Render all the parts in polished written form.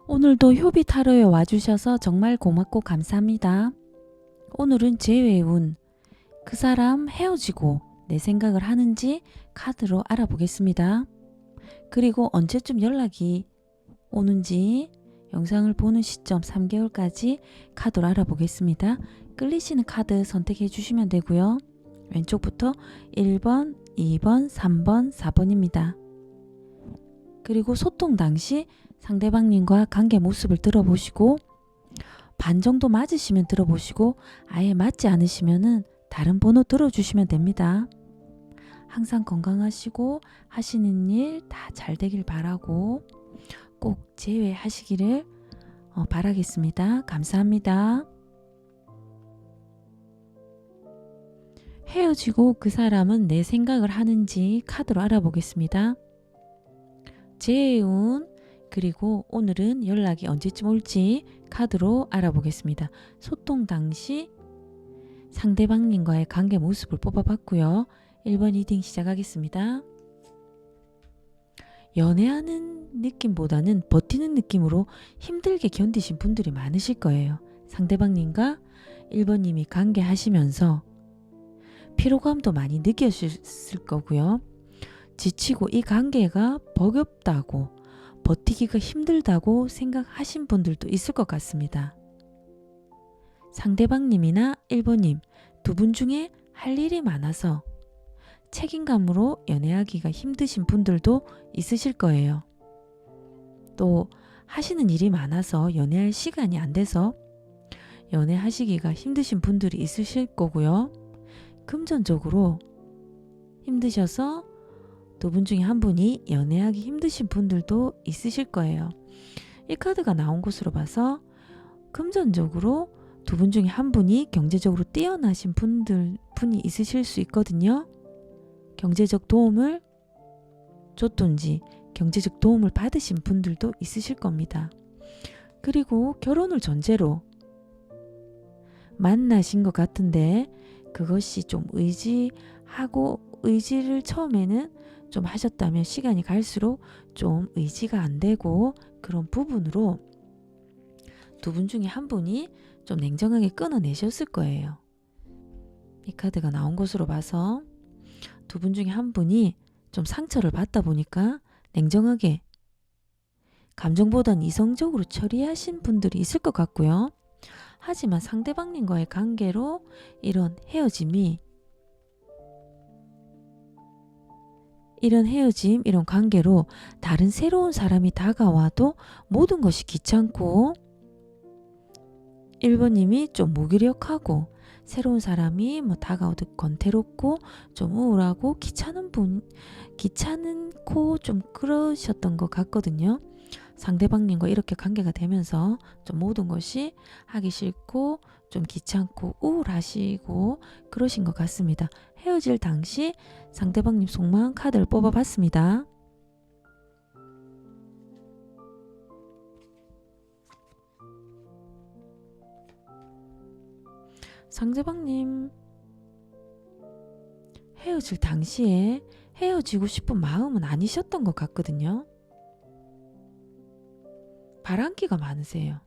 오늘도 효비 타로에 와주셔서 정말 고맙고 감사합니다. 오늘은 제 외운 그 사람 헤어지고 내 생각을 하는지 카드로 알아보겠습니다. 그리고 언제쯤 연락이 오는지 영상을 보는 시점 3개월까지 카드로 알아보겠습니다. 끌리시는 카드 선택해 주시면 되고요. 왼쪽부터 1번, 2번, 3번, 4번입니다. 그리고 소통 당시 상대방님과 관계 모습을 들어보시고 반 정도 맞으시면 들어보시고 아예 맞지 않으시면은 다른 번호 들어주시면 됩니다. 항상 건강하시고 하시는 일 다 잘 되길 바라고 꼭 재회하시기를 바라겠습니다. 감사합니다. 헤어지고 그 사람은 내 생각을 하는지 카드로 알아보겠습니다. 재운 그리고 오늘은 연락이 언제쯤 올지 카드로 알아보겠습니다. 소통 당시 상대방님과의 관계 모습을 뽑아봤고요. 1번 리딩 시작하겠습니다. 연애하는 느낌보다는 버티는 느낌으로 힘들게 견디신 분들이 많으실 거예요. 상대방님과 1번님이 관계하시면서 피로감도 많이 느껴졌을 거고요. 지치고 이 관계가 버겁다고 버티기가 힘들다고 생각하신 분들도 있을 것 같습니다. 상대방님이나 1번님 두 분 중에 할 일이 많아서 책임감으로 연애하기가 힘드신 분들도 있으실 거예요. 또 하시는 일이 많아서 연애할 시간이 안 돼서 연애하시기가 힘드신 분들이 있으실 거고요. 금전적으로 힘드셔서 두 분 중에 한 분이 연애하기 힘드신 분들도 있으실 거예요. 이 카드가 나온 것으로 봐서 금전적으로 두 분 중에 한 분이 경제적으로 뛰어나신 분이 있으실 수 있거든요. 경제적 도움을 줬든지 경제적 도움을 받으신 분들도 있으실 겁니다. 그리고 결혼을 전제로 만나신 것 같은데 그것이 좀 의지를 처음에는 좀 하셨다면 시간이 갈수록 좀 의지가 안 되고 그런 부분으로 두 분 중에 한 분이 좀 냉정하게 끊어내셨을 거예요. 이 카드가 나온 것으로 봐서 두 분 중에 한 분이 좀 상처를 받다 보니까 냉정하게 감정보단 이성적으로 처리하신 분들이 있을 것 같고요. 하지만 상대방님과의 관계로 이런 헤어짐, 이런 관계로 다른 새로운 사람이 다가와도 모든 것이 귀찮고 1번님이 좀 무기력하고 새로운 사람이 다가오듯 권태롭고 좀 우울하고 귀찮고 좀 그러셨던 것 같거든요. 상대방님과 이렇게 관계가 되면서 좀 모든 것이 하기 싫고 좀 귀찮고 우울하시고 그러신 것 같습니다. 헤어질 당시 상대방님 속마음 카드를 뽑아봤습니다. 상대방님 헤어질 당시에 헤어지고 싶은 마음은 아니셨던 것 같거든요. 바람기가 많으세요.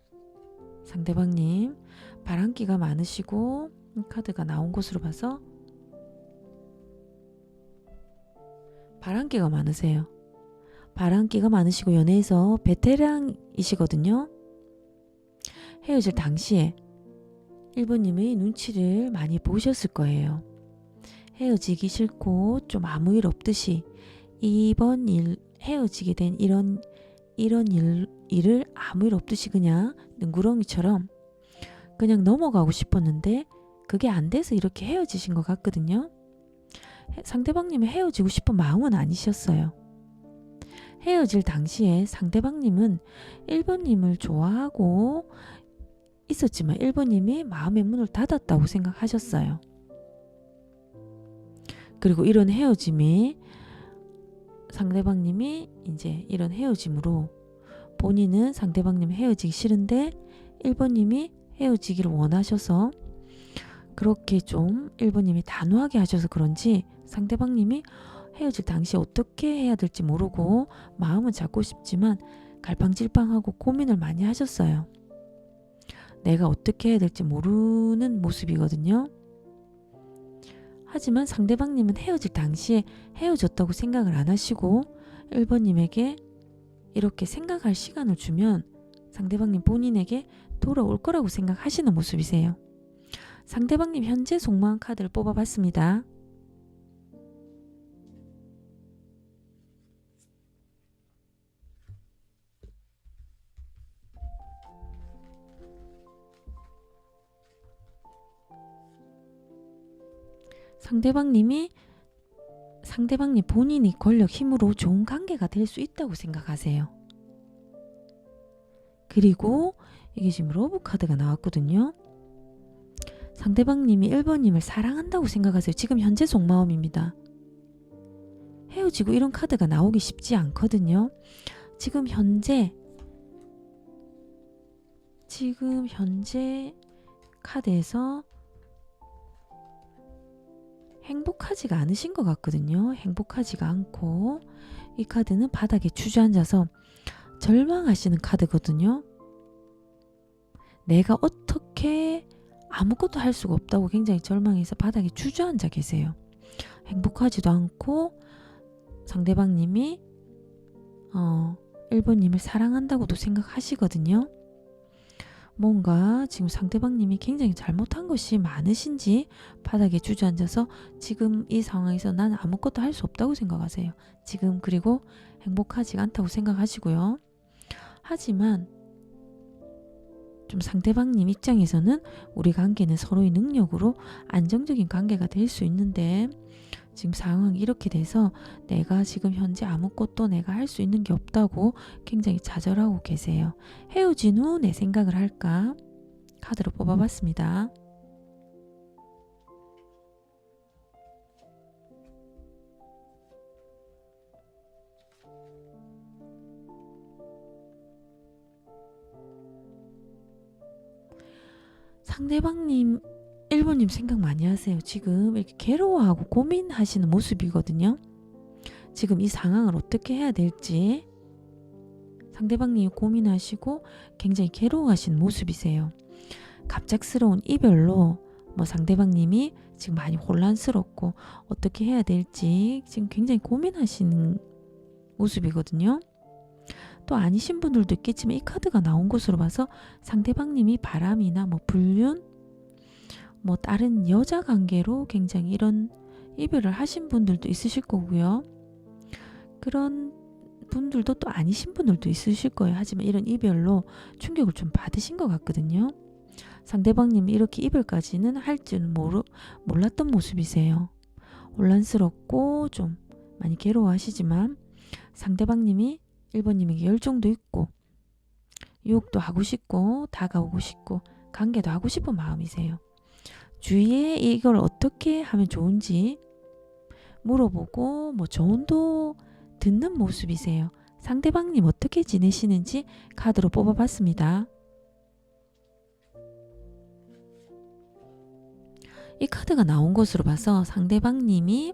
상대방님 바람기가 많으시고 카드가 나온 것으로 봐서 바람기가 많으세요. 바람기가 많으시고 연애에서 베테랑이시거든요. 헤어질 당시에 1번님의 눈치를 많이 보셨을 거예요. 헤어지기 싫고 좀 아무 일 없듯이 헤어지게 된 이런 일을 아무 일 없듯이 그냥 능구렁이처럼 그냥 넘어가고 싶었는데 그게 안 돼서 이렇게 헤어지신 것 같거든요. 상대방님은 헤어지고 싶은 마음은 아니셨어요. 헤어질 당시에 상대방님은 1번님을 좋아하고 있었지만 1번님이 마음의 문을 닫았다고 생각하셨어요. 그리고 이런 헤어짐이 상대방님이 이제 이런 헤어짐으로 본인은 상대방님 헤어지기 싫은데 1번님이 헤어지기를 원하셔서 그렇게 좀 1번님이 단호하게 하셔서 그런지 상대방님이 헤어질 당시 어떻게 해야 될지 모르고 마음은 잡고 싶지만 갈팡질팡하고 고민을 많이 하셨어요. 내가 어떻게 해야 될지 모르는 모습이거든요. 하지만 상대방님은 헤어질 당시에 헤어졌다고 생각을 안 하시고 1번님에게 이렇게 생각할 시간을 주면 상대방님 본인에게 돌아올 거라고 생각하시는 모습이세요. 상대방님 현재 속마음 카드를 뽑아봤습니다. 상대방님 본인이 권력 힘으로 좋은 관계가 될 수 있다고 생각하세요. 그리고 이게 지금 러브 카드가 나왔거든요. 상대방님이 1번님을 사랑한다고 생각하세요. 지금 현재 속마음입니다. 헤어지고 이런 카드가 나오기 쉽지 않거든요. 지금 현재 카드에서 행복하지가 않으신 것 같거든요. 행복하지가 않고 이 카드는 바닥에 주저앉아서 절망하시는 카드거든요. 내가 어떻게 아무것도 할 수가 없다고 굉장히 절망해서 바닥에 주저앉아 계세요. 행복하지도 않고 상대방님이 1번님을 사랑한다고도 생각하시거든요. 뭔가 지금 상대방님이 굉장히 잘못한 것이 많으신지 바닥에 주저앉아서 지금 이 상황에서 난 아무것도 할 수 없다고 생각하세요. 지금 그리고 행복하지 않다고 생각하시고요. 하지만 좀 상대방님 입장에서는 우리 관계는 서로의 능력으로 안정적인 관계가 될 수 있는데 지금 상황이 이렇게 돼서 내가 지금 현재 아무것도 내가 할 수 있는 게 없다고 굉장히 좌절하고 계세요. 헤어진 후 내 생각을 할까? 카드로 뽑아봤습니다. 상대방님 1번님 생각 많이 하세요. 지금 이렇게 괴로워하고 고민하시는 모습이거든요. 지금 이 상황을 어떻게 해야 될지 상대방님이 고민하시고 굉장히 괴로워하시는 모습이세요. 갑작스러운 이별로 상대방님이 지금 많이 혼란스럽고 어떻게 해야 될지 지금 굉장히 고민하시는 모습이거든요. 또 아니신 분들도 있겠지만 이 카드가 나온 것으로 봐서 상대방님이 바람이나 불륜 다른 여자 관계로 굉장히 이런 이별을 하신 분들도 있으실 거고요. 그런 분들도 또 아니신 분들도 있으실 거예요. 하지만 이런 이별로 충격을 좀 받으신 것 같거든요. 상대방님이 이렇게 이별까지는 할 줄은 몰랐던 모습이세요. 혼란스럽고 좀 많이 괴로워하시지만 상대방님이 1번님에게 열정도 있고 유혹도 하고 싶고 다가오고 싶고 관계도 하고 싶은 마음이세요. 주위에 이걸 어떻게 하면 좋은지 물어보고 조언도 듣는 모습이세요. 상대방님 어떻게 지내시는지 카드로 뽑아봤습니다. 이 카드가 나온 것으로 봐서 상대방님이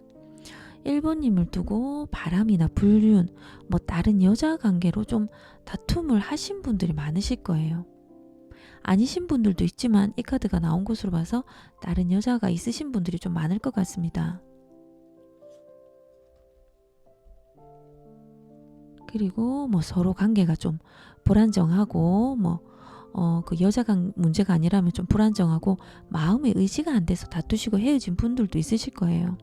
1번님을 두고 바람이나 불륜 다른 여자 관계로 좀 다툼을 하신 분들이 많으실 거예요. 아니신 분들도 있지만 이 카드가 나온 것으로 봐서 다른 여자가 있으신 분들이 좀 많을 것 같습니다. 그리고 서로 관계가 좀 불안정하고 그 여자가 문제가 아니라면 좀 불안정하고 마음의 의지가 안 돼서 다투시고 헤어진 분들도 있으실 거예요.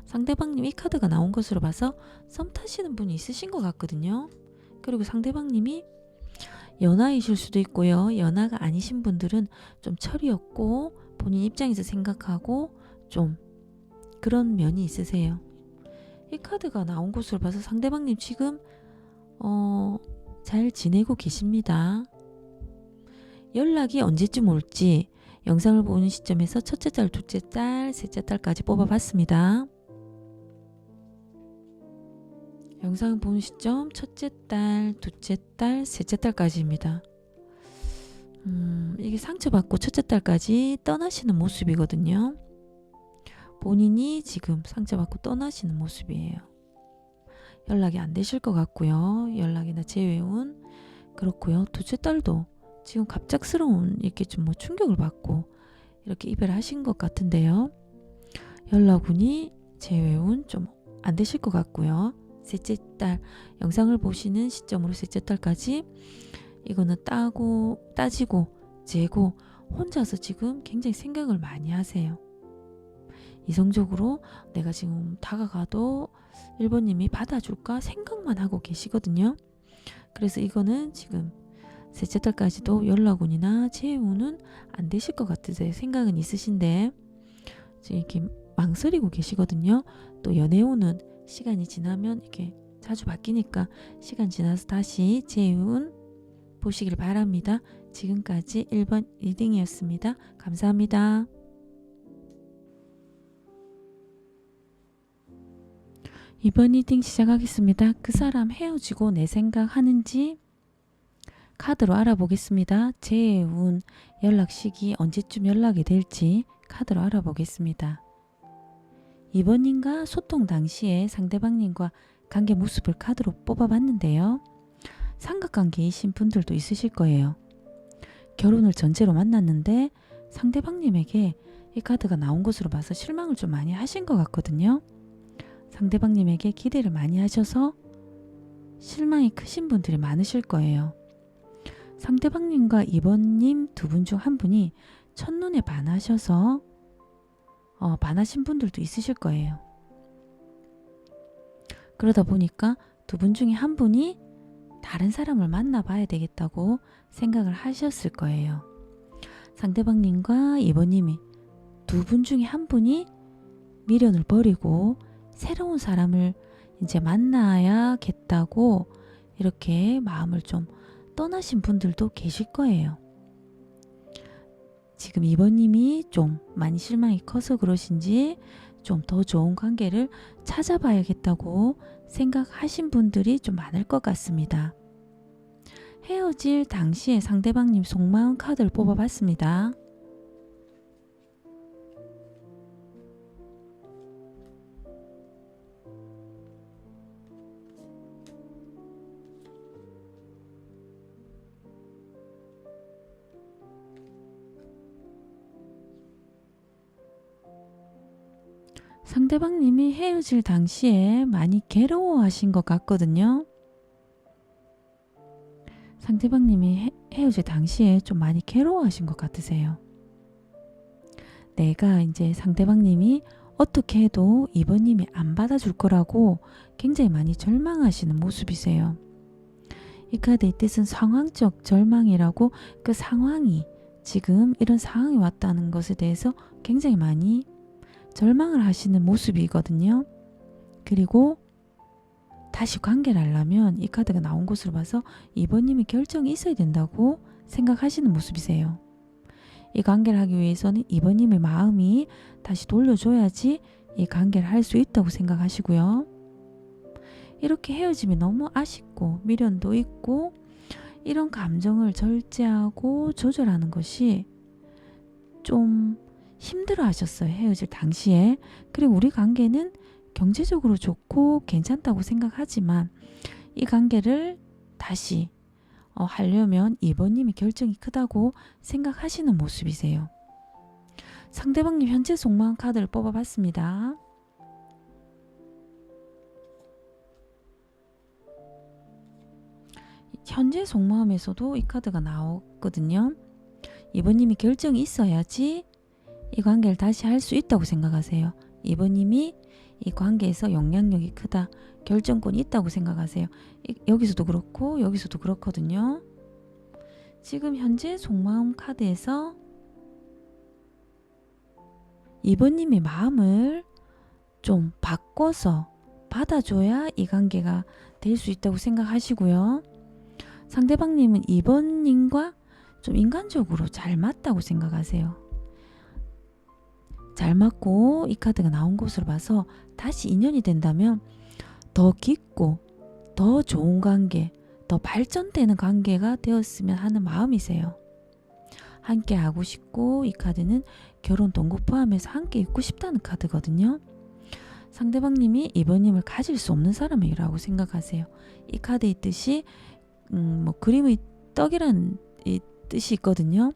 상대방님 이 카드가 나온 것으로 봐서 썸 타시는 분이 있으신 것 같거든요. 그리고 상대방님이 연하이실 수도 있고요. 연하가 아니신 분들은 좀 철이 없고 본인 입장에서 생각하고 좀 그런 면이 있으세요. 이 카드가 나온 것으로 봐서 상대방님 지금 잘 지내고 계십니다. 연락이 언제쯤 올지 영상을 보는 시점에서 첫째 달, 둘째 달, 셋째 달까지 뽑아봤습니다. 영상을 보는 시점 첫째 달, 둘째 달, 셋째 달까지입니다. 이게 상처받고 첫째 달까지 떠나시는 모습이거든요. 본인이 지금 상처받고 떠나시는 모습이에요. 연락이 안 되실 것 같고요. 연락이나 재회운 그렇고요. 둘째 딸도 지금 갑작스러운 이렇게 좀 뭐 충격을 받고 이렇게 이별하신 것 같은데요. 연락운이 재회운 좀 안 되실 것 같고요. 셋째 딸 영상을 보시는 시점으로 셋째 딸까지 이거는 따지고 재고 혼자서 지금 굉장히 생각을 많이 하세요. 이성적으로 내가 지금 다가가도 1번님이 받아줄까 생각만 하고 계시거든요. 그래서 이거는 지금 셋째 딸까지도 연락운이나 재운은 안 되실 것 같으세요. 생각은 있으신데 지금 이렇게 망설이고 계시거든요. 또 연애운은 시간이 지나면 이렇게 자주 바뀌니까 시간 지나서 다시 재운 보시길 바랍니다. 지금까지 1번 리딩이었습니다. 감사합니다. 2번 리딩 시작하겠습니다. 그 사람 헤어지고 내 생각하는지 카드로 알아보겠습니다. 재운 연락 시기 언제쯤 연락이 될지 카드로 알아보겠습니다. 2번님과 소통 당시에 상대방님과 관계 모습을 카드로 뽑아봤는데요. 삼각관계이신 분들도 있으실 거예요. 결혼을 전제로 만났는데 상대방님에게 이 카드가 나온 것으로 봐서 실망을 좀 많이 하신 것 같거든요. 상대방님에게 기대를 많이 하셔서 실망이 크신 분들이 많으실 거예요. 상대방님과 2번님 두 분 중 한 분이 첫눈에 반하셔서 반하신 분들도 있으실 거예요. 그러다 보니까 두 분 중에 한 분이 다른 사람을 만나봐야 되겠다고 생각을 하셨을 거예요. 상대방님과 2번님이 두 분 중에 한 분이 미련을 버리고 새로운 사람을 이제 만나야겠다고 이렇게 마음을 좀 떠나신 분들도 계실 거예요. 지금 2번님이 좀 많이 실망이 커서 그러신지 좀 더 좋은 관계를 찾아봐야겠다고 생각하신 분들이 좀 많을 것 같습니다. 헤어질 당시에 상대방님 속마음 카드를 뽑아봤습니다. 상대방님이 헤어질 당시에 많이 괴로워하신 것 같거든요. 상대방님이 헤어질 당시에 좀 많이 괴로워하신 것 같으세요. 내가 이제 상대방님이 어떻게 해도 2번님이 안 받아줄 거라고 굉장히 많이 절망하시는 모습이세요. 이 카드의 뜻은 상황적 절망이라고 그 상황이 지금 이런 상황이 왔다는 것에 대해서 굉장히 많이 절망을 하시는 모습이거든요. 그리고 다시 관계를 하려면 이 카드가 나온 것으로 봐서 2번님이 결정이 있어야 된다고 생각하시는 모습이세요. 이 관계를 하기 위해서는 2번님의 마음이 다시 돌려줘야지 이 관계를 할 수 있다고 생각하시고요. 이렇게 헤어짐이 너무 아쉽고 미련도 있고 이런 감정을 절제하고 조절하는 것이 좀 힘들어 하셨어요. 헤어질 당시에. 그리고 우리 관계는 경제적으로 좋고 괜찮다고 생각하지만 이 관계를 다시 하려면 2번님이 결정이 크다고 생각하시는 모습이세요. 상대방님 현재 속마음 카드를 뽑아봤습니다. 현재 속마음에서도 이 카드가 나왔거든요. 2번님이 결정이 있어야지 이 관계를 다시 할 수 있다고 생각하세요. 2번님이 이 관계에서 영향력이 크다, 결정권이 있다고 생각하세요. 여기서도 그렇고 여기서도 그렇거든요. 지금 현재 속마음 카드에서 2번님의 마음을 좀 바꿔서 받아줘야 이 관계가 될 수 있다고 생각하시고요. 상대방님은 2번님과 좀 인간적으로 잘 맞다고 생각하세요. 잘 맞고 이 카드가 나온 것으로 봐서 다시 인연이 된다면 더 깊고 더 좋은 관계, 더 발전되는 관계가 되었으면 하는 마음이세요. 함께 하고 싶고 이 카드는 결혼 동거 포함해서 함께 있고 싶다는 카드거든요. 상대방님이 이번님을 가질 수 없는 사람이라고 생각하세요. 이 카드에 있듯이 뭐 그림의 떡이라는 이 뜻이 있거든요.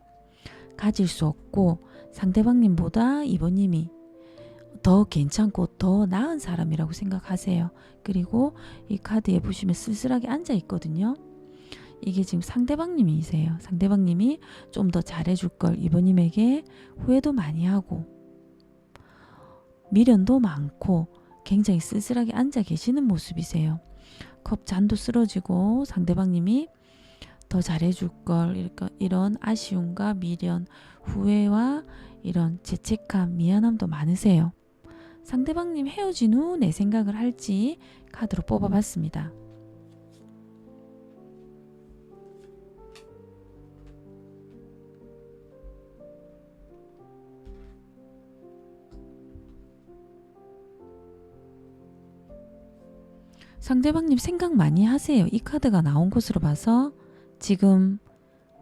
가질 수 없고 상대방님보다 이번님이 더 괜찮고 더 나은 사람이라고 생각하세요. 그리고 이 카드에 보시면 쓸쓸하게 앉아 있거든요. 이게 지금 상대방님이세요. 상대방님이 좀 더 잘해줄 걸 이번님에게 후회도 많이 하고 미련도 많고 굉장히 쓸쓸하게 앉아 계시는 모습이세요. 컵 잔도 쓰러지고 상대방님이 더 잘해줄 걸 이런 아쉬움과 미련, 후회와 이런 죄책감, 미안함도 많으세요. 상대방님 헤어진 후 내 생각을 할지 카드로 뽑아봤습니다. 상대방님 생각 많이 하세요. 이 카드가 나온 것으로 봐서 지금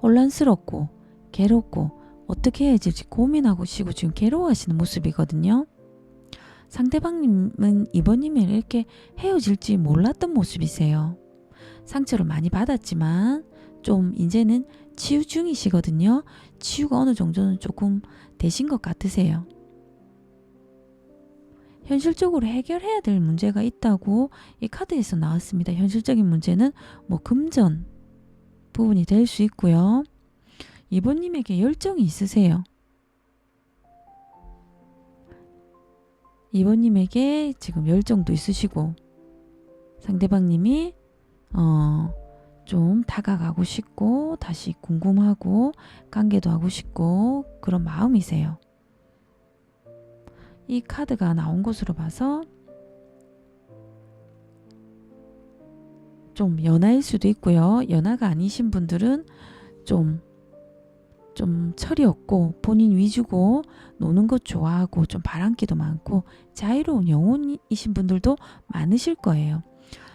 혼란스럽고 괴롭고 어떻게 해야 될지 고민하고 시고 지금 괴로워하시는 모습이거든요. 상대방님은 이번님이랑 이렇게 헤어질지 몰랐던 모습이세요. 상처를 많이 받았지만 좀 이제는 치유 중이시거든요. 치유가 어느 정도는 조금 되신 것 같으세요. 현실적으로 해결해야 될 문제가 있다고 이 카드에서 나왔습니다. 현실적인 문제는 뭐 금전 부분이 될 수 있고요. 이번님에게 열정이 있으세요. 이번님에게 지금 열정도 있으시고 상대방님이 좀 다가가고 싶고 다시 궁금하고 관계도 하고 싶고 그런 마음이세요. 이 카드가 나온 것으로 봐서 좀 연하일 수도 있고요. 연하가 아니신 분들은 좀 철이 없고 본인 위주고 노는 것 좋아하고 좀 바람기도 많고 자유로운 영혼이신 분들도 많으실 거예요.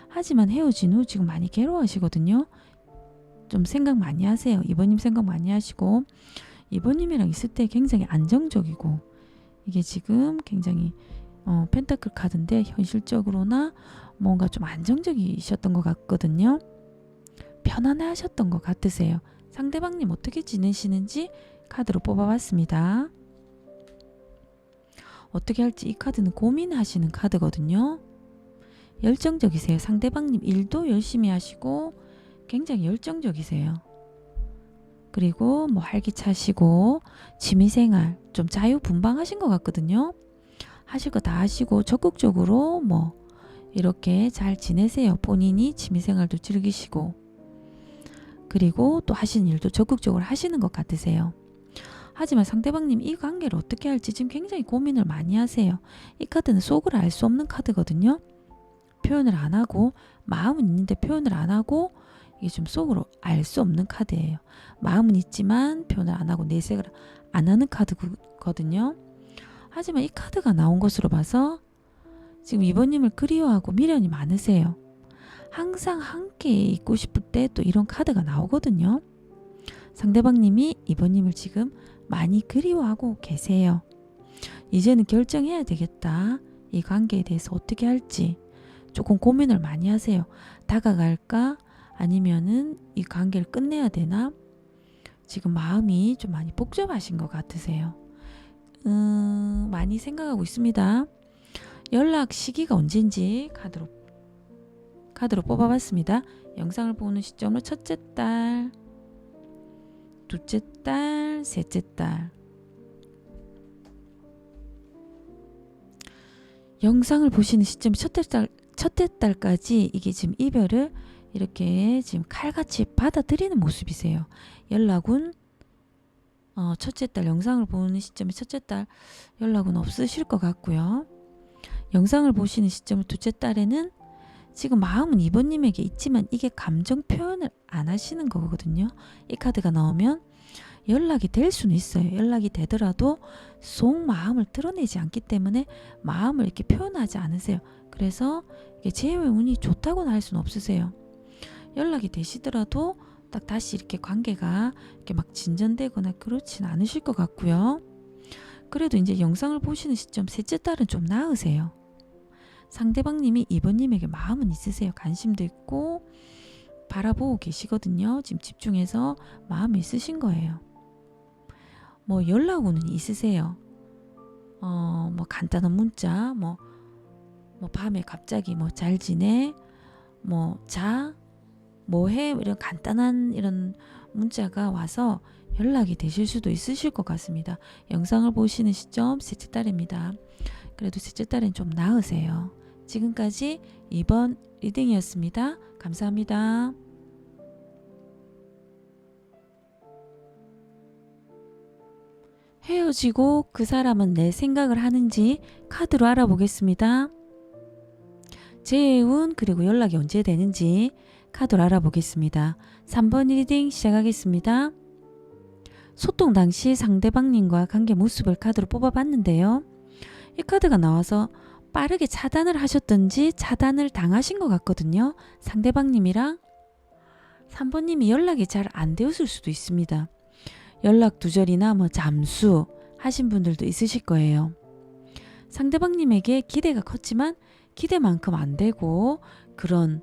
하지만 헤어진 후 지금 많이 괴로워하시거든요. 좀 생각 많이 하세요. 이번님 생각 많이 하시고 이번님이랑 있을 때 굉장히 안정적이고 이게 지금 굉장히 펜타클 카드인데 현실적으로나 뭔가 좀 안정적이셨던 것 같거든요. 편안해 하셨던 것 같으세요. 상대방님 어떻게 지내시는지 카드로 뽑아봤습니다. 어떻게 할지 이 카드는 고민하시는 카드거든요. 열정적이세요. 상대방님 일도 열심히 하시고 굉장히 열정적이세요. 그리고 뭐 활기차시고 취미생활 좀 자유분방하신 것 같거든요. 하실 거 다 하시고 적극적으로 뭐 이렇게 잘 지내세요. 본인이 취미생활도 즐기시고 그리고 또 하시는 일도 적극적으로 하시는 것 같으세요. 하지만 상대방님 이 관계를 어떻게 할지 지금 굉장히 고민을 많이 하세요. 이 카드는 속을 알 수 없는 카드거든요. 표현을 안 하고 마음은 있는데 표현을 안 하고 이게 좀 속으로 알 수 없는 카드예요. 마음은 있지만 표현을 안 하고 내색을 안 하는 카드거든요. 하지만 이 카드가 나온 것으로 봐서 지금 이번님을 그리워하고 미련이 많으세요. 항상 함께 있고 싶을 때 또 이런 카드가 나오거든요. 상대방님이 이번님을 지금 많이 그리워하고 계세요. 이제는 결정해야 되겠다. 이 관계에 대해서 어떻게 할지 조금 고민을 많이 하세요. 다가갈까? 아니면은 이 관계를 끝내야 되나? 지금 마음이 좀 많이 복잡하신 것 같으세요. 많이 생각하고 있습니다. 연락 시기가 언젠지 카드로 뽑아봤습니다. 영상을 보는 시점으로 첫째 달, 둘째 달, 셋째 달. 영상을 보시는 시점 첫째 달까지 이게 지금 이별을 이렇게 지금 칼같이 받아들이는 모습이세요. 연락은 첫째 달 영상을 보는 시점에 첫째 달 연락은 없으실 것 같고요. 영상을 보시는 시점 둘째 달에는 지금 마음은 이번님에게 있지만 이게 감정 표현을 안 하시는 거거든요. 이 카드가 나오면 연락이 될 수는 있어요. 연락이 되더라도 속 마음을 드러내지 않기 때문에 마음을 이렇게 표현하지 않으세요. 그래서 이게 재회의 운이 좋다고는 할 수는 없으세요. 연락이 되시더라도 딱 다시 이렇게 관계가 이렇게 막 진전되거나 그렇진 않으실 것 같고요. 그래도 이제 영상을 보시는 시점 셋째 달은 좀 나으세요. 상대방님이 이번님에게 마음은 있으세요. 관심도 있고 바라보고 계시거든요. 지금 집중해서 마음이 있으신 거예요. 뭐 연락 오는 있으세요. 뭐 간단한 문자, 뭐 밤에 갑자기 뭐 잘 지내, 뭐 자, 뭐 해, 이런 간단한 이런 문자가 와서 연락이 되실 수도 있으실 것 같습니다. 영상을 보시는 시점 셋째 딸입니다. 그래도 셋째 딸은 좀 나으세요. 지금까지 2번 리딩이었습니다. 감사합니다. 헤어지고 그 사람은 내 생각을 하는지 카드로 알아보겠습니다. 재운 그리고 연락이 언제 되는지 카드로 알아보겠습니다. 3번 리딩 시작하겠습니다. 소통 당시 상대방님과 관계 모습을 카드로 뽑아봤는데요. 이 카드가 나와서 빠르게 차단을 하셨던지 차단을 당하신 것 같거든요. 상대방님이랑 3번님이 연락이 잘 안 되었을 수도 있습니다. 연락 두절이나 뭐 잠수 하신 분들도 있으실 거예요. 상대방님에게 기대가 컸지만 기대만큼 안 되고 그런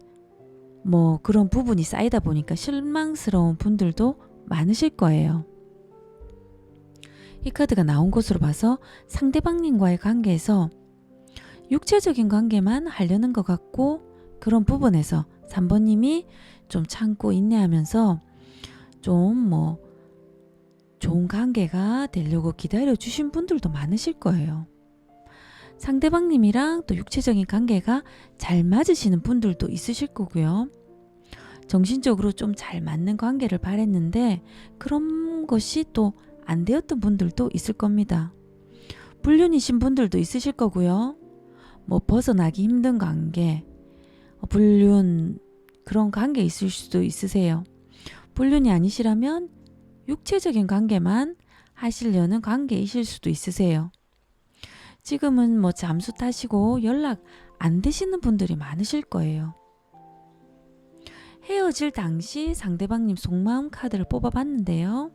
부분이 쌓이다 보니까 실망스러운 분들도 많으실 거예요. 이 카드가 나온 것으로 봐서 상대방님과의 관계에서 육체적인 관계만 하려는 것 같고 그런 부분에서 3번님이 좀 참고 인내하면서 좀 좋은 관계가 되려고 기다려 주신 분들도 많으실 거예요. 상대방님이랑 또 육체적인 관계가 잘 맞으시는 분들도 있으실 거고요. 정신적으로 좀 잘 맞는 관계를 바랬는데 그런 것이 또 안 되었던 분들도 있을 겁니다. 불륜이신 분들도 있으실 거고요. 벗어나기 힘든 관계, 불륜 그런 관계 있을 수도 있으세요. 불륜이 아니시라면 육체적인 관계만 하시려는 관계이실 수도 있으세요. 지금은 잠수 타시고 연락 안 되시는 분들이 많으실 거예요. 헤어질 당시 상대방님 속마음 카드를 뽑아봤는데요.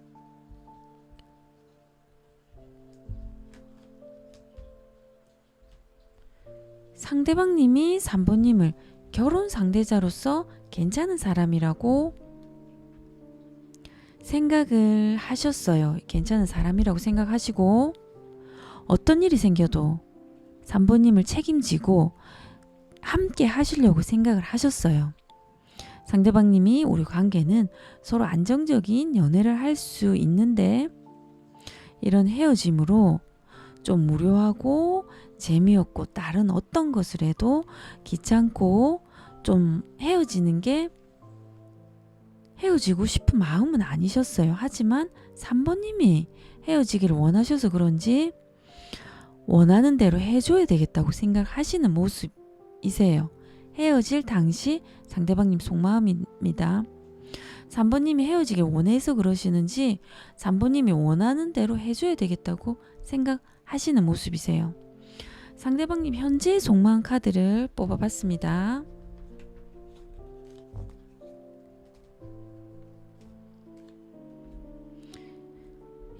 상대방님이 3번님을 결혼 상대자로서 괜찮은 사람이라고 생각을 하셨어요. 괜찮은 사람이라고 생각하시고 어떤 일이 생겨도 3번님을 책임지고 함께 하시려고 생각을 하셨어요. 상대방님이 우리 관계는 서로 안정적인 연애를 할 수 있는데 이런 헤어짐으로 좀 무료하고 재미없고 다른 어떤 것을 해도 귀찮고 좀 헤어지고 싶은 마음은 아니셨어요. 하지만 3번님이 헤어지기를 원하셔서 그런지 원하는 대로 해줘야 되겠다고 생각하시는 모습이세요. 헤어질 당시 상대방님 속마음입니다. 3번님이 헤어지길 원해서 그러시는지 3번님이 원하는 대로 해줘야 되겠다고 생각하시는 모습이세요. 상대방님 현재의 속마음 카드를 뽑아봤습니다.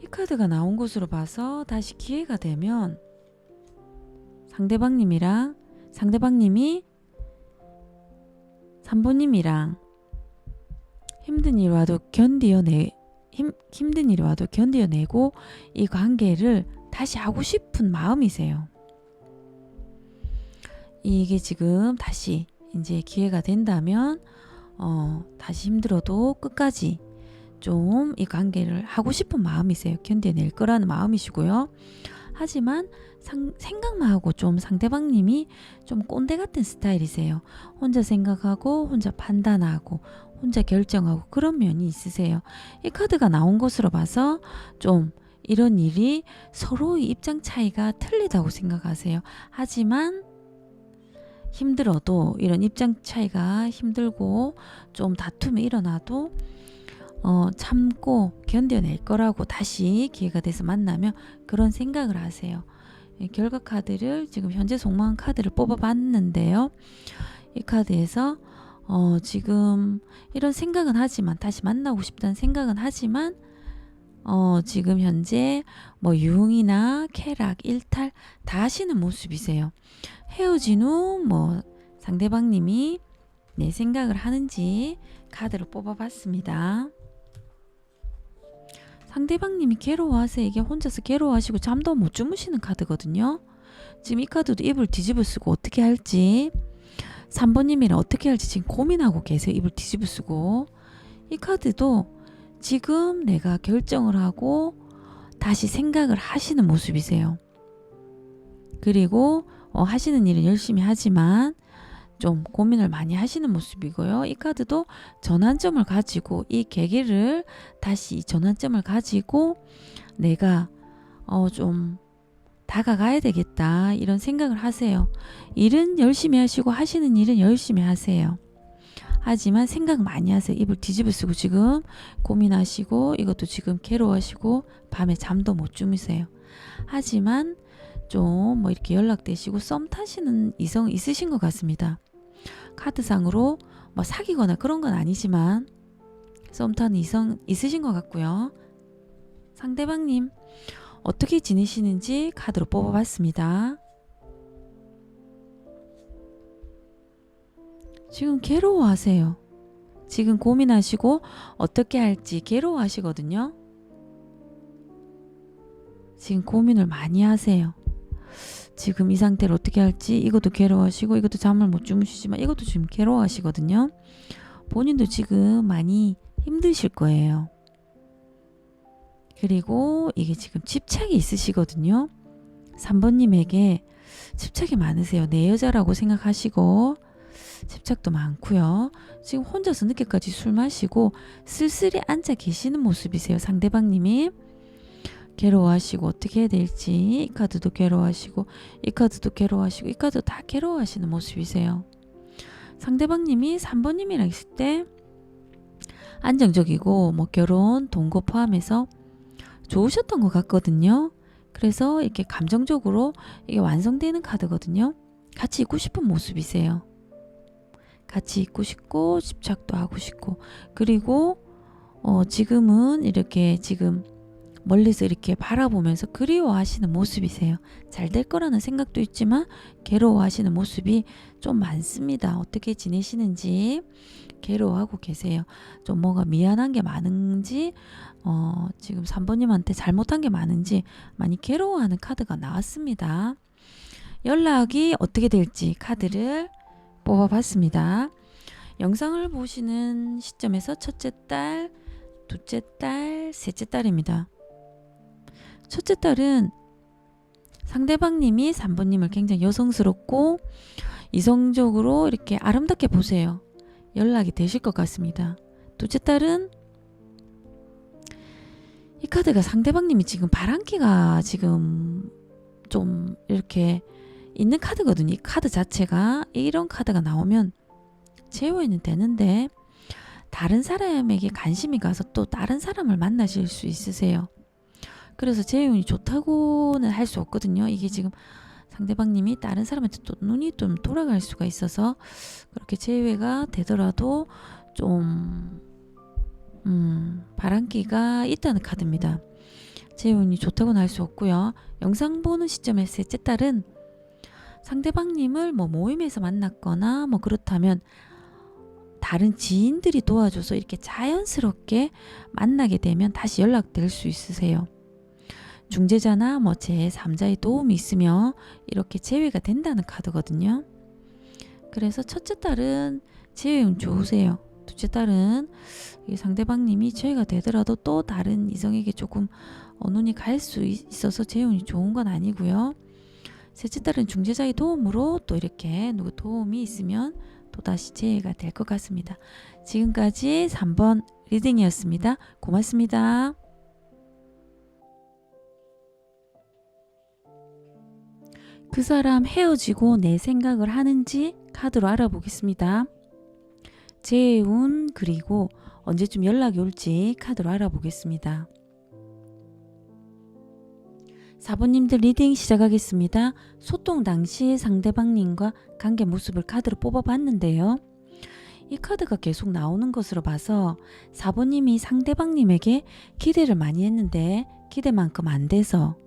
이 카드가 나온 것으로 봐서 다시 기회가 되면 상대방님이 3번님이랑 힘든 일 와도 견디어내고 이 관계를 다시 하고 싶은 마음이세요. 이게 지금 다시 이제 기회가 된다면 다시 힘들어도 끝까지 좀 이 관계를 하고 싶은 마음이세요. 견뎌낼 거라는 마음이시고요. 하지만 생각만 하고 좀 상대방님이 좀 꼰대 같은 스타일이세요. 혼자 생각하고 혼자 판단하고 혼자 결정하고 그런 면이 있으세요. 이 카드가 나온 것으로 봐서 좀 이런 일이 서로의 입장 차이가 틀리다고 생각하세요. 하지만 힘들어도 이런 입장 차이가 힘들고 좀 다툼이 일어나도 참고 견뎌낼 거라고 다시 기회가 돼서 만나면 그런 생각을 하세요. 결과 카드를 지금 현재 속마음 카드를 뽑아봤는데요. 이 카드에서 지금 이런 생각은 하지만 다시 만나고 싶다는 생각은 하지만 지금 현재 뭐 유흥이나 쾌락, 일탈 다 하시는 모습이세요. 헤어진 후 뭐 상대방님이 내 생각을 하는지 카드를 뽑아봤습니다. 상대방님이 괴로워하세요. 이게 혼자서 괴로워하시고 잠도 못 주무시는 카드거든요. 지금 이 카드도 입을 뒤집어 쓰고 어떻게 할지 3번님이랑 어떻게 할지 지금 고민하고 계세요. 입을 뒤집어 쓰고 이 카드도 지금 내가 결정을 하고 다시 생각을 하시는 모습이세요. 그리고 하시는 일은 열심히 하지만 좀 고민을 많이 하시는 모습이고요. 이 카드도 전환점을 가지고 이 계기를 다시 전환점을 가지고 내가 좀 다가가야 되겠다 이런 생각을 하세요. 일은 열심히 하시고 하시는 일은 열심히 하세요. 하지만 생각 많이 하세요. 입을 뒤집어 쓰고 지금 고민하시고 이것도 지금 괴로워하시고 밤에 잠도 못 주무세요. 하지만 좀 뭐 이렇게 연락되시고 썸 타시는 이성 있으신 것 같습니다. 카드상으로 뭐 사귀거나 그런 건 아니지만 썸 타는 이성 있으신 것 같고요. 상대방님 어떻게 지내시는지 카드로 뽑아봤습니다. 지금 괴로워하세요. 지금 고민하시고 어떻게 할지 괴로워하시거든요. 지금 고민을 많이 하세요. 지금 이 상태를 어떻게 할지 이것도 괴로워하시고 이것도 잠을 못 주무시지만 이것도 지금 괴로워하시거든요. 본인도 지금 많이 힘드실 거예요. 그리고 이게 지금 집착이 있으시거든요. 3번님에게 집착이 많으세요. 내 여자라고 생각하시고 집착도 많고요. 지금 혼자서 늦게까지 술 마시고 쓸쓸히 앉아 계시는 모습이세요. 상대방님이 괴로워하시고 어떻게 해야 될지 이 카드도 괴로워하시고 이 카드도 괴로워하시고 이 카드도 다 괴로워하시는 모습이세요. 상대방님이 3번님이랑 있을 때 안정적이고 뭐 결혼, 동거 포함해서 좋으셨던 것 같거든요. 그래서 이렇게 감정적으로 이게 완성되는 카드거든요. 같이 있고 싶은 모습이세요. 같이 있고 싶고 집착도 하고 싶고 그리고 지금은 이렇게 지금 멀리서 이렇게 바라보면서 그리워하시는 모습이세요. 잘 될 거라는 생각도 있지만 괴로워하시는 모습이 좀 많습니다. 어떻게 지내시는지 괴로워하고 계세요. 좀 뭔가 미안한 게 많은지 지금 3번님한테 잘못한 게 많은지 많이 괴로워하는 카드가 나왔습니다. 연락이 어떻게 될지 카드를 뽑아봤습니다. 영상을 보시는 시점에서 첫째 딸, 둘째 딸, 셋째 딸입니다. 첫째 딸은 상대방님이 3번님을 굉장히 여성스럽고 이성적으로 이렇게 아름답게 보세요. 연락이 되실 것 같습니다. 둘째 딸은 이 카드가 상대방님이 지금 바람기가 지금 좀 이렇게 있는 카드거든요. 이 카드 자체가 이런 카드가 나오면 제외는 되는데 다른 사람에게 관심이 가서 또 다른 사람을 만나실 수 있으세요. 그래서 재운이 좋다고는 할 수 없거든요. 이게 지금 상대방님이 다른 사람한테 또 눈이 좀 돌아갈 수가 있어서 그렇게 재회가 되더라도 좀 바람기가 있다는 카드입니다. 재운이 좋다고는 할 수 없고요. 영상 보는 시점에서 셋째 딸은 상대방님을 뭐 모임에서 만났거나 뭐 그렇다면 다른 지인들이 도와줘서 이렇게 자연스럽게 만나게 되면 다시 연락될 수 있으세요. 중재자나 뭐 제3자의 도움이 있으면 이렇게 제외가 된다는 카드거든요. 그래서 첫째 딸은 제외운 좋으세요. 둘째 딸은 상대방님이 제외가 되더라도 또 다른 이성에게 조금 눈이 갈 수 있어서 제외운이 좋은 건 아니고요. 셋째 딸은 중재자의 도움으로 또 이렇게 누구 도움이 있으면 또다시 제외가 될 것 같습니다. 지금까지 3번 리딩이었습니다. 고맙습니다. 그 사람 헤어지고 내 생각을 하는지 카드로 알아보겠습니다. 재운 그리고 언제쯤 연락이 올지 카드로 알아보겠습니다. 4번님들 리딩 시작하겠습니다. 소통 당시 상대방님과 관계 모습을 카드로 뽑아봤는데요. 이 카드가 계속 나오는 것으로 봐서 4번님이 상대방님에게 기대를 많이 했는데 기대만큼 안 돼서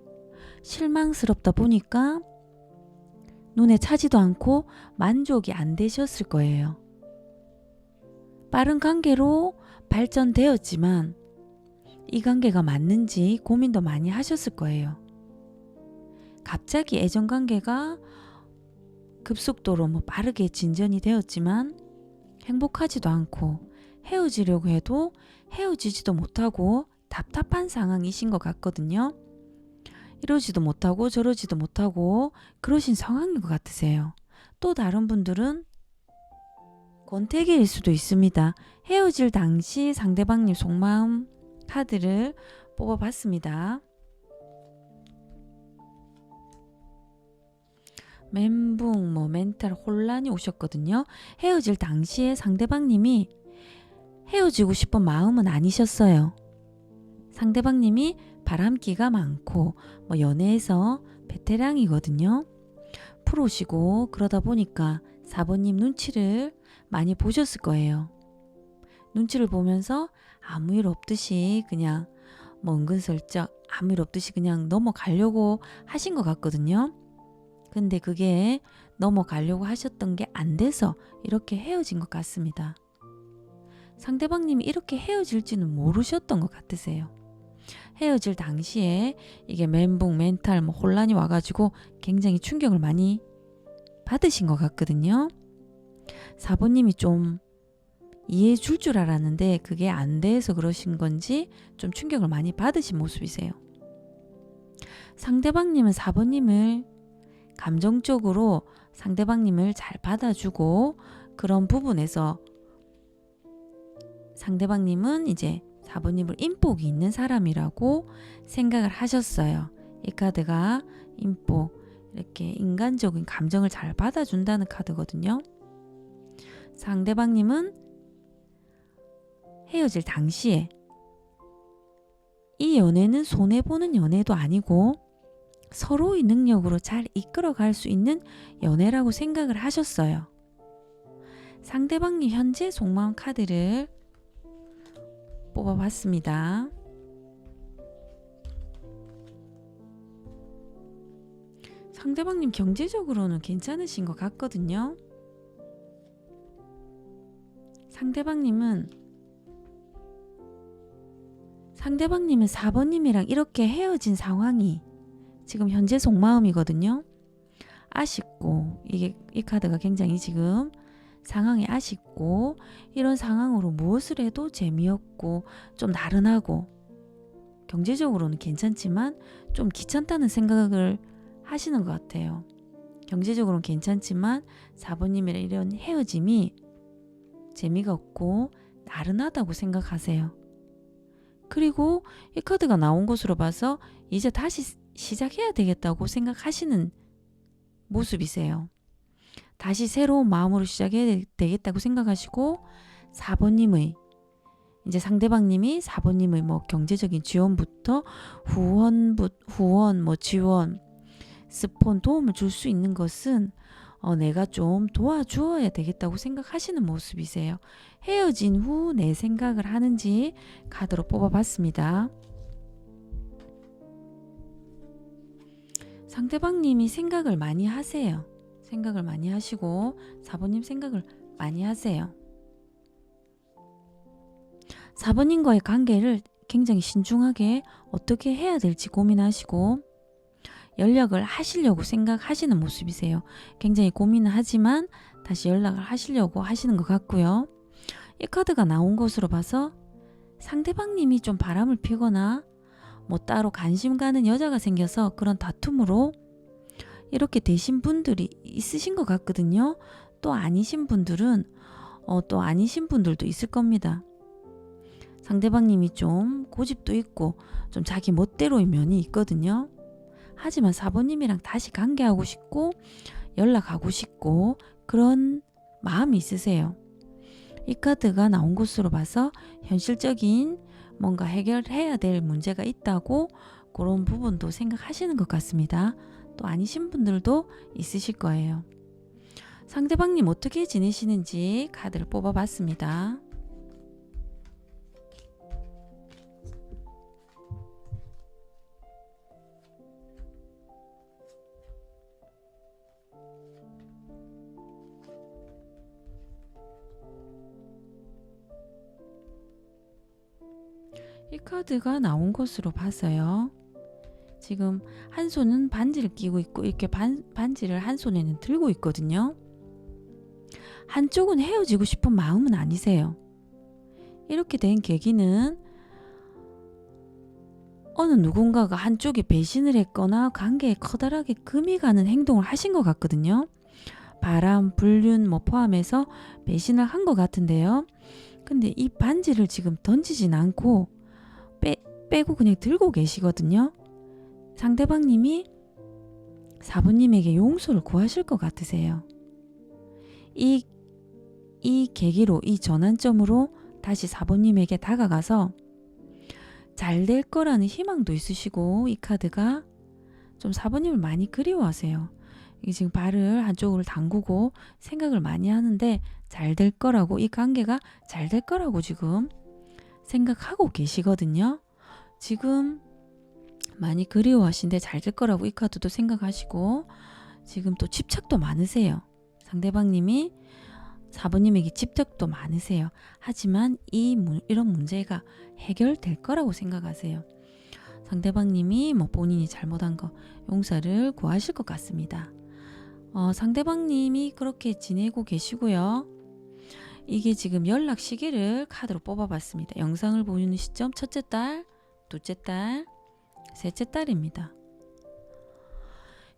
실망스럽다 보니까 눈에 차지도 않고 만족이 안 되셨을 거예요. 빠른 관계로 발전되었지만 이 관계가 맞는지 고민도 많이 하셨을 거예요. 갑자기 애정관계가 급속도로 빠르게 진전이 되었지만 행복하지도 않고 헤어지려고 해도 헤어지지도 못하고 답답한 상황이신 것 같거든요. 이러지도 못하고 저러지도 못하고 그러신 상황인 것 같으세요. 또 다른 분들은 권태기일 수도 있습니다. 헤어질 당시 상대방님 속마음 카드를 뽑아봤습니다. 멘붕, 멘탈 혼란이 오셨거든요. 헤어질 당시에 상대방님이 헤어지고 싶은 마음은 아니셨어요. 상대방님이 바람기가 많고 연애에서 베테랑이거든요. 프로시고 그러다 보니까 4번님 눈치를 많이 보셨을 거예요. 눈치를 보면서 아무 일 없듯이 그냥 은근슬쩍 아무 일 없듯이 그냥 넘어가려고 하신 것 같거든요. 근데 그게 넘어가려고 하셨던 게 안 돼서 이렇게 헤어진 것 같습니다. 상대방님이 이렇게 헤어질지는 모르셨던 것 같으세요. 헤어질 당시에 이게 멘붕, 멘탈, 혼란이 와가지고 굉장히 충격을 많이 받으신 것 같거든요. 4번님이 좀 이해해 줄 알았는데 그게 안 돼서 그러신 건지 좀 충격을 많이 받으신 모습이세요. 상대방님은 4번님을 감정적으로 상대방님을 잘 받아주고 그런 부분에서 상대방님은 이제 4번님을 인복이 있는 사람이라고 생각을 하셨어요. 이 카드가 인복, 이렇게 인간적인 감정을 잘 받아준다는 카드거든요. 상대방님은 헤어질 당시에 이 연애는 손해보는 연애도 아니고 서로의 능력으로 잘 이끌어갈 수 있는 연애라고 생각을 하셨어요. 상대방님 현재 속마음 카드를 뽑아봤습니다. 상대방님 경제적으로는 괜찮으신 것 같거든요. 상대방님은 4번님이랑 이렇게 헤어진 상황이 지금 현재 속마음이거든요. 아쉽고 이 카드가 굉장히 지금 상황이 아쉽고 이런 상황으로 무엇을 해도 재미없고 좀 나른하고 경제적으로는 괜찮지만 좀 귀찮다는 생각을 하시는 것 같아요. 경제적으로는 괜찮지만 4번님이랑 이런 헤어짐이 재미가 없고 나른하다고 생각하세요. 그리고 이 카드가 나온 것으로 봐서 이제 다시 시작해야 되겠다고 생각하시는 모습이세요. 다시 새로운 마음으로 시작해야 되겠다고 생각하시고 4번님의 이제 상대방님이 4번님의 경제적인 지원부터 후원, 지원, 스폰 도움을 줄 수 있는 것은 내가 좀 도와주어야 되겠다고 생각하시는 모습이세요. 헤어진 후 내 생각을 하는지 카드로 뽑아봤습니다. 상대방님이 생각을 많이 하세요. 생각을 많이 하시고 4번님 생각을 많이 하세요. 4번님과의 관계를 굉장히 신중하게 어떻게 해야 될지 고민하시고 연락을 하시려고 생각하시는 모습이세요. 굉장히 고민을 하지만 다시 연락을 하시려고 하시는 것 같고요. 이 카드가 나온 것으로 봐서 상대방님이 좀 바람을 피거나 따로 관심 가는 여자가 생겨서 그런 다툼으로 이렇게 되신 분들이 있으신 것 같거든요. 또 아니신 분들은 또 아니신 분들도 있을 겁니다. 상대방님이 좀 고집도 있고 좀 자기 멋대로의 면이 있거든요. 하지만 4번님이랑 다시 관계하고 싶고 연락하고 싶고 그런 마음이 있으세요. 이 카드가 나온 것으로 봐서 현실적인 뭔가 해결해야 될 문제가 있다고 그런 부분도 생각하시는 것 같습니다. 또 아니신 분들도 있으실 거예요. 상대방님 어떻게 지내시는지 카드를 뽑아봤습니다. 이 카드가 나온 것으로 봐서요. 지금 한 손은 반지를 끼고 있고 이렇게 반지를 한 손에는 들고 있거든요. 한쪽은 헤어지고 싶은 마음은 아니세요. 이렇게 된 계기는 어느 누군가가 한쪽이 배신을 했거나 관계에 커다랗게 금이 가는 행동을 하신 것 같거든요. 바람, 불륜 포함해서 배신을 한 것 같은데요. 근데 이 반지를 지금 던지진 않고 빼고 그냥 들고 계시거든요. 상대방님이 4번님에게 용서를 구하실 것 같으세요. 이 계기로, 이 전환점으로 다시 4번님에게 다가가서 잘 될 거라는 희망도 있으시고, 이 카드가 좀 4번님을 많이 그리워하세요. 이게 지금 발을 한쪽으로 담그고 생각을 많이 하는데 잘 될 거라고, 이 관계가 잘 될 거라고 지금 생각하고 계시거든요. 지금 많이 그리워하신데 잘 될 거라고 이 카드도 생각하시고, 지금 또 집착도 많으세요. 상대방님이 4번님에게 집착도 많으세요. 하지만 이런 문제가 해결될 거라고 생각하세요. 상대방님이 본인이 잘못한 거 용서를 구하실 것 같습니다. 상대방님이 그렇게 지내고 계시고요. 이게 지금 연락 시기를 카드로 뽑아봤습니다. 영상을 보는 시점 첫째 달, 둘째 달, 셋째 달입니다.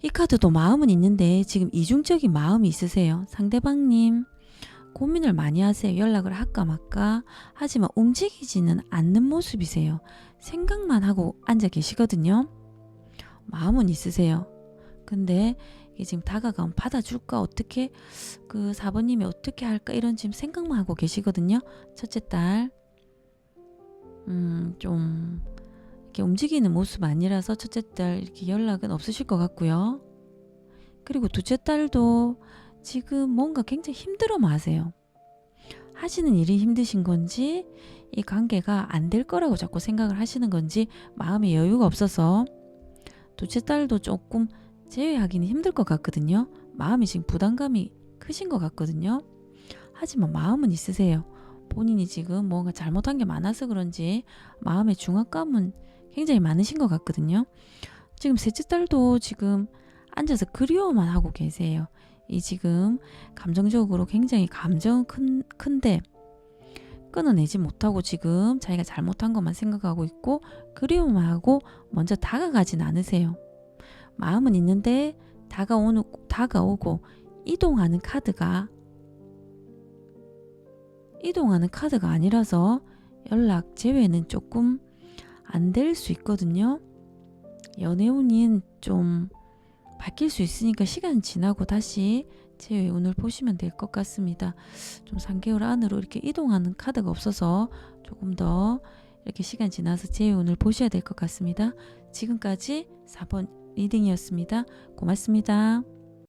이 카드도 마음은 있는데 지금 이중적인 마음이 있으세요. 상대방님 고민을 많이 하세요. 연락을 할까 말까. 하지만 움직이지는 않는 모습이세요. 생각만 하고 앉아 계시거든요. 마음은 있으세요. 근데 이게 지금 다가가면 받아줄까, 어떻게 그 4번님이 어떻게 할까, 이런 지금 생각만 하고 계시거든요. 첫째 달 좀 이렇게 움직이는 모습 아니라서 첫째 달 이렇게 연락은 없으실 것 같고요. 그리고 둘째 달도 지금 뭔가 굉장히 힘들어 마세요. 하시는 일이 힘드신 건지, 이 관계가 안 될 거라고 자꾸 생각을 하시는 건지 마음에 여유가 없어서 둘째 달도 조금 제외하기는 힘들 것 같거든요. 마음이 지금 부담감이 크신 것 같거든요. 하지만 마음은 있으세요. 본인이 지금 뭔가 잘못한 게 많아서 그런지 마음의 중압감은 굉장히 많으신 것 같거든요. 지금 셋째 달도 지금 앉아서 그리워만 하고 계세요. 이 지금 감정적으로 굉장히 감정은 큰데 끊어내지 못하고 지금 자기가 잘못한 것만 생각하고 있고 그리워만 하고 먼저 다가가진 않으세요. 마음은 있는데 다가오고 이동하는 카드가 아니라서 연락 제외는 조금 안 될 수 있거든요. 연애운이 좀 바뀔 수 있으니까 시간 지나고 다시 제외 운을 보시면 될 것 같습니다. 좀 3개월 안으로 이렇게 이동하는 카드가 없어서 조금 더 이렇게 시간 지나서 제외 운을 보셔야 될 것 같습니다. 지금까지 4번 리딩이었습니다. 고맙습니다.